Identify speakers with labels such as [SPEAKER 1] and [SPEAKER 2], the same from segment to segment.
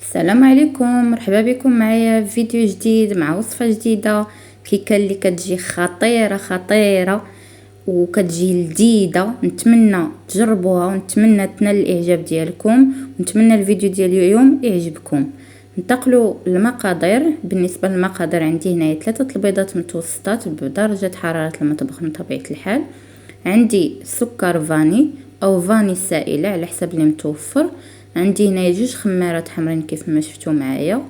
[SPEAKER 1] السلام عليكم، مرحبا بكم معايا في فيديو جديد مع وصفه جديده. كيكه اللي كتجي خطيره خطيره وكتجي لذيذه. نتمنى تجربوها ونتمنى تنال الاعجاب ديالكم ونتمنى الفيديو ديال اليوم يعجبكم. ننتقلوا للمقادير. بالنسبه للمقادير عندي هنايا 3 البيضات متوسطات بدرجه حراره المطبخ من طبيعه الحال. عندي سكر فاني او فاني سائله على حسب اللي متوفر. عندي هنايا 2 خمارات حمرين كيف ما شفتوا معايا.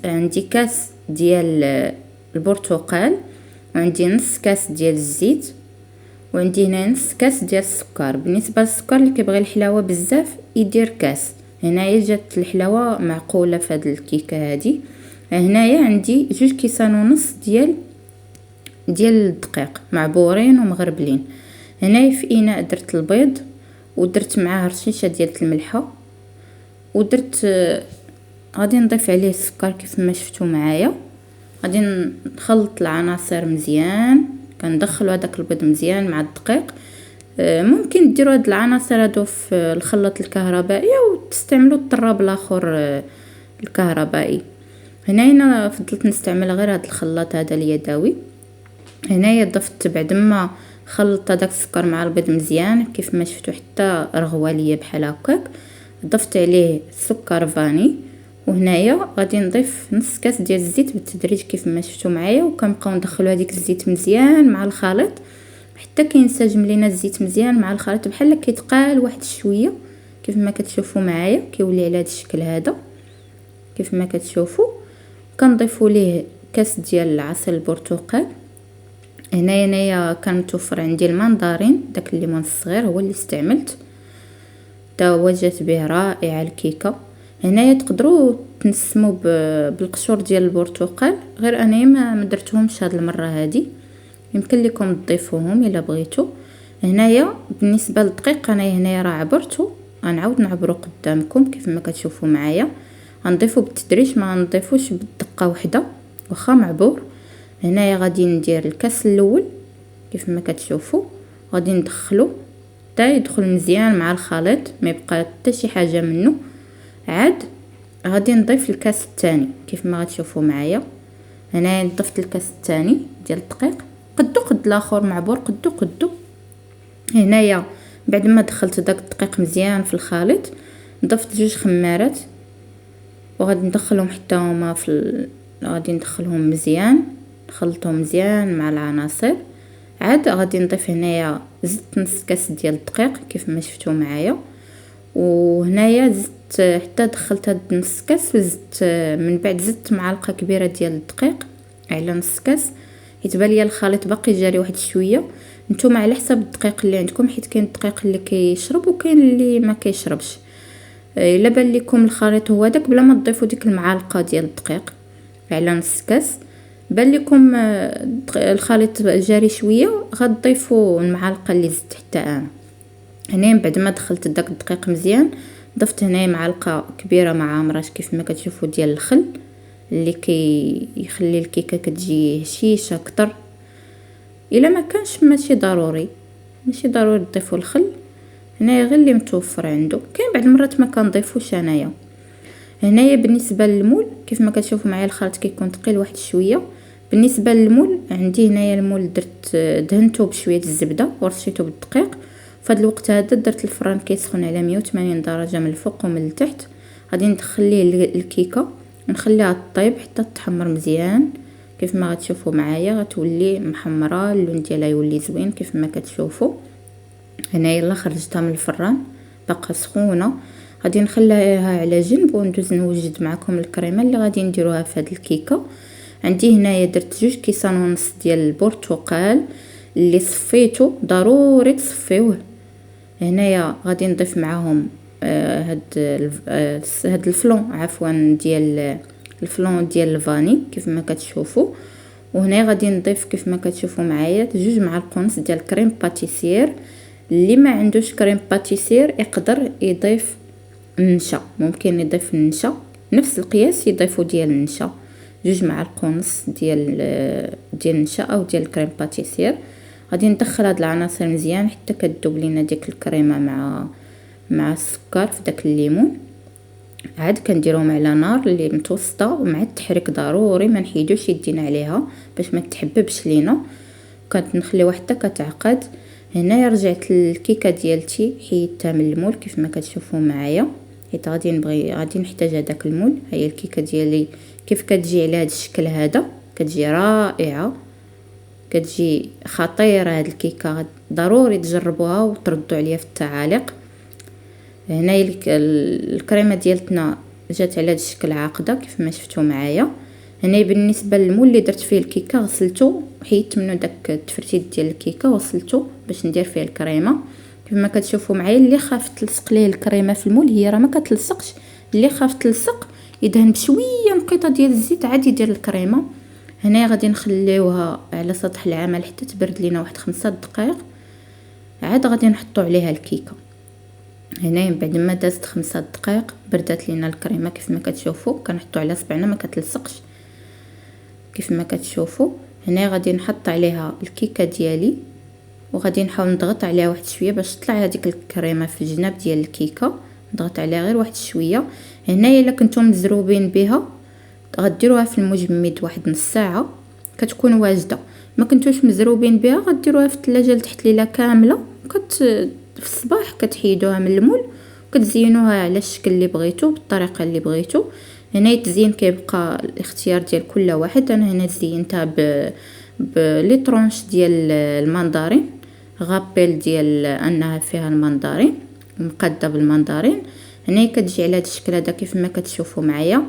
[SPEAKER 1] عندي كاس ديال البرتقال، وعندي نص كاس ديال الزيت، وعندي هنا نص كاس ديال السكر. بالنسبه للسكر اللي كيبغي الحلاوه بزاف يدير كاس. هنايا جات الحلاوه معقوله في هذه الكيكه هذه. هنايا عندي 2 كيسان ونص ديال الدقيق معبورين ومغربلين. هنايا في اناء درت البيض ودرت معاه رشيشه ديال الملحه ودرت غادي نضيف عليه السكر كيف ما شفتوا معايا. غادي نخلط العناصر مزيان، كندخلوا هذاك البيض مزيان مع الدقيق. ممكن ديروا هاد العناصر هادو في الخلاط الكهربائي وتستعملوا الطراب الاخر الكهربائي. هنايا انا فضلت نستعمل غير هاد الخلاط هذا اليدوي. هنايا ضفت بعد ما خلطت هذاك السكر مع البيض مزيان كيف ما شفتوا حتى رغوه ليا بحال هكاك. ضفت عليه سكر فاني، وهنايا غادي نضيف نص كاس ديال الزيت بالتدريج كيف ما شفتوا معايا. وكنبقاو ندخلوا هذيك الزيت مزيان مع الخليط حتى كينسجم لينا الزيت مزيان مع الخليط بحال كيتقال واحد شويه كيف ما كتشوفوا معايا. كيولي على هذا الشكل هذا كيف ما كتشوفوا. كنضيفوا ليه كاس ديال عصير البرتقال. هنايا كان متوفر عندي المندرين، داك الليمون الصغير هو اللي استعملت، تا هو جات به رائعه الكيكه. هنايا تقدروا تنسموا بالقشور ديال البرتقال، غير انايا ما درتهمش هاد المره هادي، يمكن لكم تضيفوهم الا بغيتوا. هنايا بالنسبه للدقيق انا هنايا راه عبرته، غنعاود نعبرو قدامكم كيف ما كتشوفوا معايا. غنضيفو بالتدريج، ما غنضيفوش بالدقه وحده واخا معبور. هنايا غادي ندير الكاس الاول كيف ما كتشوفوا، غادي ندخلو حتى يدخل مزيان مع الخليط ما يبقى حتى شي حاجه منه. عاد غادي نضيف الكاس الثاني كيف ما غتشوفوا معايا. هنا ضفت الكاس الثاني ديال الدقيق، قد الاخر معبور قدو. هنايا بعد ما دخلت داك الدقيق مزيان في الخليط ضفت 2 خمارات وغادي ندخلهم حتى هما غادي ندخلهم مزيان، نخلطهم مزيان مع العناصر. عاد غادي نضيف هنايا زدت نص كاس ديال الدقيق كيف ما شفتوا معايا. وهنايا زدت حتى دخلت هاد نص كاس، وزدت من بعد زدت معلقه كبيره ديال الدقيق على نص كاس، حيت بان ليا الخليط باقي جاري واحد شويه. نتوما على حسب الدقيق اللي عندكم، حيت كاين الدقيق اللي كيشرب وكاين اللي ما كيشربش. الا بان لكم الخليط هو داك بلا ما تضيفوا ديك المعلقه ديال الدقيق على نص كاس، بان لكم الخليط جاري شويه، غتضيفوا المعلقه اللي زدت حتى انا. هنا بعد ما دخلت داك الدقيق مزيان ضفت هنا معلقه كبيره مع مرات كيف ما كتشوفوا ديال الخل اللي يخلي الكيكه كتجي هشيشه اكثر. الا ما كانش ماشي ضروري تضيفوا الخل، هنايا غير اللي متوفر عنده. كاين بعض المرات ما كنضيفوش انايا. هنايا بالنسبه للمول كيف ما كتشوفوا معايا الخليط كيكون ثقيل واحد شويه. بالنسبه للمول عندي هنايا المول دهنته بشويه الزبده ورشيته بالدقيق. فهاد الوقت هذا درت الفران كيسخن على 180 درجه من الفوق ومن التحت. غادي ندخل ليه الكيكه ونخليها طيب حتى تحمر مزيان كيف ما غتشوفوا معايا. غتولي محمره، اللون ديالها يولي زوين كيف ما كتشوفوا. هنايا يلا خرجتها من الفران باقا سخونه. غادي نخليها على جنب وندوز نوجد معكم الكريمه اللي غادي نديروها في هذه الكيكه. عندي هنايا درت 2 كيسان ونص ديال البرتقال اللي صفيته، ضروري تصفيوه. هنايا غادي نضيف معاهم هاد الفلون ديال الفلون ديال الفاني كيف ما كتشوفوا. وهنا غادي نضيف كيف ما كتشوفوا معايا 2 معالق ونص ديال كريم باتيسير. اللي ما عندوش كريم باتيسير يقدر يضيف النشا، ممكن يضيف النشا نفس القياس يضيفوا ديال النشا، 2 معالق ونص ديال النشا او ديال الكريم باتيسير. غادي ندخل هاد العناصر مزيان حتى كتذوب لينا ديك الكريمه مع السكر في داك الليمون. عاد كنديروهم على نار اللي متوسطه، ومع التحريك ضروري ما نحيدوش يدينا عليها باش ما تحببش لينا. كنخليوها حتى كتعقد. هنايا رجعت الكيكه ديالتي حيدتها من المول كيف ما كتشوفوا معايا، حيت غادي نحتاج هذاك المول. هي الكيكه ديالي كيف كتجي على هذا الشكل هذا، كتجي رائعه، كتجي خطيره. هاد الكيكه ضروري تجربوها وتردوا عليا في التعاليق. هنا الكريمه ديالتنا جات على هذا الشكل عاقده كيف ما شفتوا معايا. هنا بالنسبه للمول اللي درت فيه الكيكه غسلته، حيدت منه داك التفرتيت ديال الكيكه وغسلته باش ندير فيه الكريمه. كيف ما كتشوفوا معايا اللي خاف تلصق ليه الكريمه في المول هي راه ما كتلصقش، اللي خاف تلصق يدهن بشويه نقيطه ديال الزيت عاد يدير الكريمه. هنا غادي نخليوها على سطح العمل حتى تبرد لينا واحد 5 دقائق، عاد غادي نحطوا عليها الكيكه. هنا بعد ما دازت 5 دقائق بردات لينا الكريمه كيف ما كتشوفوا، كنحطوا على صبعنا ما كتلصقش كيف ما كتشوفوا. هنا غادي نحط عليها الكيكه ديالي وغادي نحاول نضغط عليها واحد شويه باش تطلع هذيك الكريمه في الجناب ديال الكيكه. نضغط عليها غير واحد شويه. هنا الا كنتم مزروبين بها غديروها في المجمد واحد نص ساعه كتكون واجده. ما كنتوش مزروبين بها غديروها في الثلاجه لتحت ليله كامله. في الصباح كتحيدوها من المول وكتزينوها على الشكل اللي بغيتو بالطريقه اللي بغيتو. هنا التزيين كيبقى الاختيار ديال كل واحد. انا هنا زينتها لي طرونش ديال المندارين، غابيل ديال انها فيها المندارين ومقاده بالمندارين. هنا كتجي على هذا الشكل هذا كيف ما كتشوفوا معايا.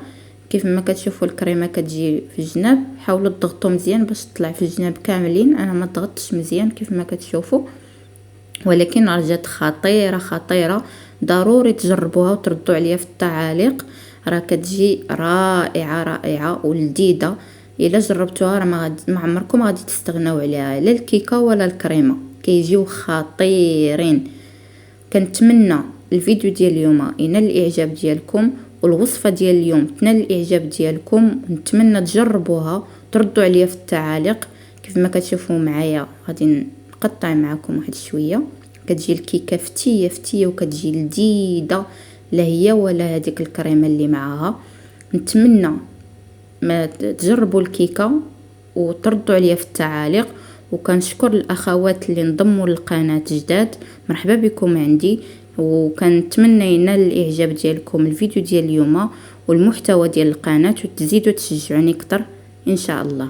[SPEAKER 1] كيف ما كتشوفوا الكريمه كتجي في الجناب، حاولوا تضغطوا مزيان باش تطلع في الجناب كاملين. انا ما ضغطتش مزيان كيف ما كتشوفوا، ولكن رجعت خطيره خطيره. ضروري تجربوها وتردوا عليا في التعاليق، راه كتجي رائعه رائعه ولذيذه. الا جربتوها راه ما عمركم غادي تستغناو عليها، لا الكيكه ولا الكريمه كيجيو خطيرين. كنتمنى الفيديو ديال اليوم ينال الاعجاب ديالكم، والوصفه ديال اليوم تنال الاعجاب ديالكم. نتمنى تجربوها تردوا عليا في التعاليق. كيف ما كتشوفوا معايا غادي نقطع معكم واحد شويه. كتجي الكيكه فتيه وكتجي لذيذه، لا هي ولا هذيك الكريمه اللي معاها. نتمنى ما تجربوا الكيكه وتردوا عليا في التعاليق. وكنشكر الاخوات اللي انضموا للقناه جداد، مرحبا بكم عندي. وكنتمنى ينال الاعجاب ديالكم الفيديو ديال اليوم والمحتوى ديال القناه، وتزيدوا تشجعوني اكثر ان شاء الله.